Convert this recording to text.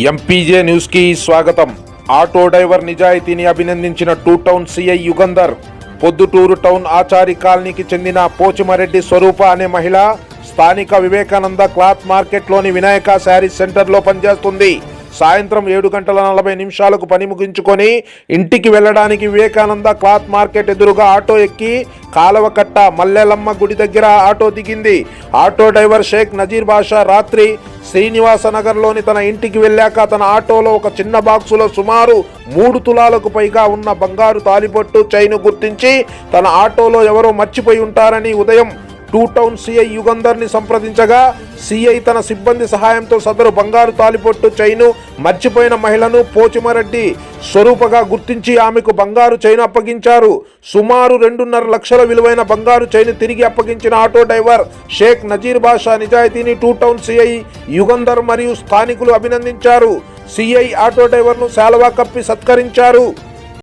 MPJ news కి స్వాగతం. Auto driver నిజాయితీని అభినందించిన two town CI Yugandhar. Proddatur town Achari కాలనీకి చెందిన పోచిమరెడ్డి స్వరూప అనే మహిళ స్థానిక వివేకానంద క్లాత్ మార్కెట్లోని వినాయక శారీస్ సెంటర్లో పనిచేస్తుంది. సాయంత్రం 7:40 పని ముగించుకొని ఇంటికి వెళ్లడానికి వివేకానంద క్లాత్ మార్కెట్ ఎదురుగా ఆటో ఎక్కి కాలవకట్ట మల్లెలమ్మ గుడి దగ్గర ఆటో దిగింది. ఆటో డ్రైవర్ షేక్ నజీర్ బాషా రాత్రి శ్రీనివాస నగర్లోని తన ఇంటికి వెళ్ళాక తన ఆటోలో ఒక చిన్న బాక్సులో సుమారు 3 తులాలకు పైగా ఉన్న బంగారు తాలిబొట్టు చైను గుర్తించి తన ఆటోలో ఎవరో మర్చిపోయి ఉంటారని ఉదయం టూ టౌన్ సిఐ యుగంధర్ని సంప్రదించగా సిఐ తన సిబ్బంది సహాయంతో సదరు బంగారు తాలిబొట్టు చైను మర్చిపోయిన మహిళను పోచిమరెడ్డి స్వరూపగా గుర్తించి ఆమెకు బంగారు చైను అప్పగించారు. సుమారు 2.5 లక్షల విలువైన బంగారు చైను తిరిగి అప్పగించిన ఆటో డ్రైవర్ షేక్ నజీర్ బాషా నిజాయితీని టూ టౌన్ సిఐ యుగంధర్ మరియు స్థానికులు అభినందించారు. సిఐ ఆటో డ్రైవర్ను శాలువా కప్పి సత్కరించారు.